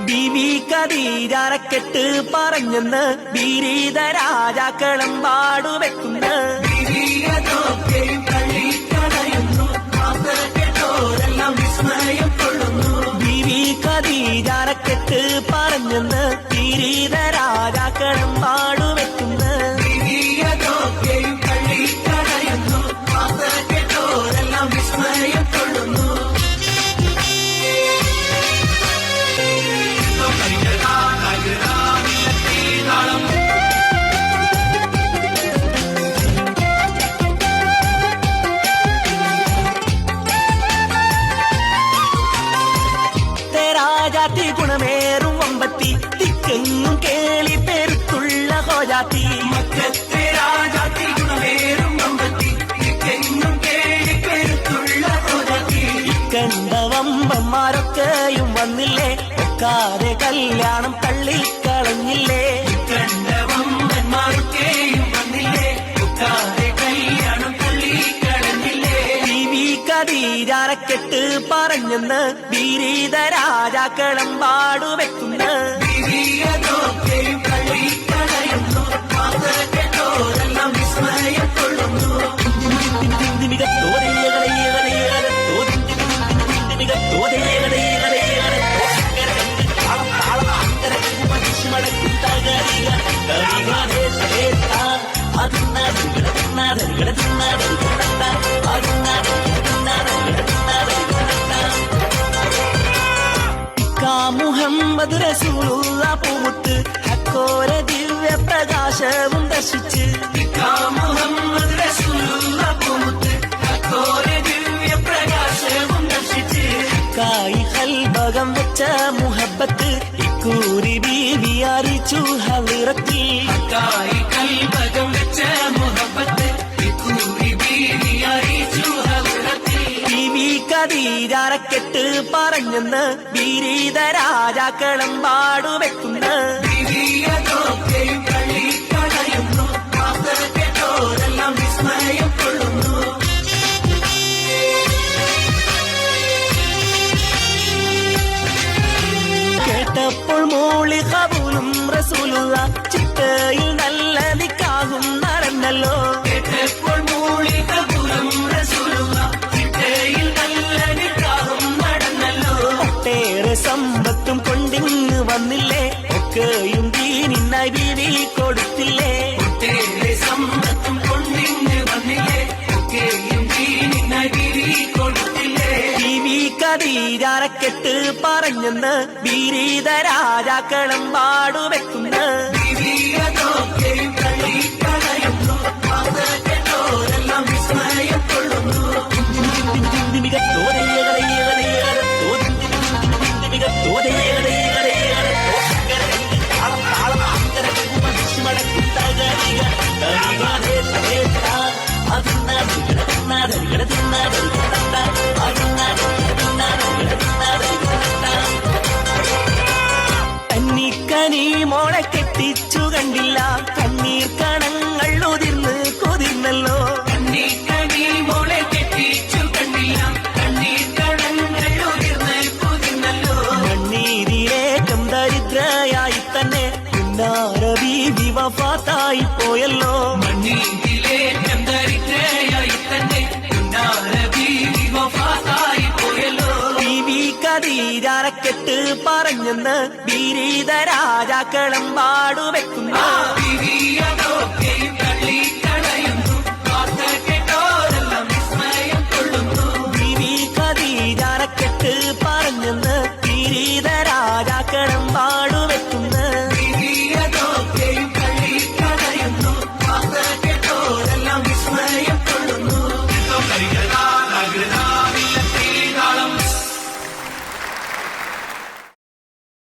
ബീവി ഖദീജാരക്കെട്ട് പറഞ്ഞെന്ന് ബീരീത രാജാക്കളം പാടുവെക്കുന്ന ബീവി ഖദീജാരക്കെട്ട് പറഞ്ഞെന്ന് ബീരീത രാജാക്കളം പാടുവെക്കുന്ന രാജാത്തി ഗുണമേറും വമ്പത്തി തിക്കെങ്ങും കേളി പെരുത്തുള്ള ഹോജാത്തി മക്കത്തെ രാജാത്തി ഗുണമേറും വമ്പത്തി തിക്കെങ്ങും കേളി പെരുത്തുള്ള ഹോജാത്തി ഇക്കണ്ട വമ്പന്മാരൊക്കെയും വന്നില്ലേ ഒക്കാതെ കല്യാണം തള്ളിക്കളഞ്ഞില്ലേ ഇക്കണ്ട വമ്പന്മാരൊക്കെയും വന്നില്ലേ ഒക്കാതെ കല്യാണം തള്ളിക്കളഞ്ഞില്ലേ ബീവി ഖദീജാരക്കെട്ട് പറഞ്ഞെന്ന് ബീരീത രാജാക്കളം പാടുവെക്കുന്ന മുഹമ്മദ് റസൂലുള്ള പൂമുത്ത് ഹക്കോര ദിവ്യ പ്രകാശവും ദർശിച്ച് മുഹമ്മദ് റസൂലുള്ള പൂമുത്ത് ഹക്കോര ദിവ്യ പ്രകാശവും ദർശിച്ച് കായി ഹൽബകം വെച്ച മുഹബത്ത് ഇക്കൂരി ബീവി അറിയിച്ചു ഹളിറത്തിൽ കായി ഹൽബകം വെച്ച മുഹബത്ത് ഇക്കൂരി ബീവി അറിയിച്ചു ഹളിറത്തിൽ ബീവി ഖദീജാരക്കെട്ട് പറഞ്ഞെന്ന് ബീരീത രാജാക്കളം പാടുവെക്കുന്ന കേട്ടപ്പോൾ മോളി ഖബൂലും റസൂലുള്ള ചിട്ടയിൽ നല്ല നിക്കാഹും നടന്നല്ലോ കേട്ടപ്പോൾ മോളി ഖബൂലും റസൂലുള്ള ചിട്ടയിൽ നല്ല നിക്കാഹും നടന്നല്ലോ ഒട്ടേറെ സമ്പത്തും കൊണ്ടിങ്ങ് വന്നില്ലേ ഒക്കെയും ദീനിനായി ബീവി കൊടുത്തില്ലേ ഒട്ടേറെ സമ്പത്തും കൊണ്ടിങ്ങ് വന്നില്ലേ ഒക്കെയും ദീനിനായി ബീവി കൊടുത്തില്ലേ ബീവി ഖദീജാരക്കെട്ട് പറഞ്ഞെന്ന് ബീരീത രാജാക്കളം പാടുവെക്കുന്ന കന്നിക്കനി മോളെ കെട്ടിച്ചു കണ്ടില്ല കണ്ണീർ കണങ്ങൾ ഉതിർന്ന് കൊതിർന്നല്ലോ കന്നിക്കനി മോളെ കെട്ടിച്ചു കണ്ടില്ല കണ്ണീർ കണങ്ങൾ ഉതിർന്ന് കൊതിർന്നല്ലോ കണ്ണീരിലേറ്റം ദരിദ്രയായി തന്നെ ബീവി വഫാത്തായി പോയല്ലോ മണ്ണീരിലേറ്റം ദരിദ്രയായി തന്നെ ബീവി വഫാത്തായി പോയല്ലോ ബീവി ഖദീജാരക്കെട്ട് പറഞ്ഞെന്ന് ബീരീത രാജാക്കളം പാടുവെക്കുന്ന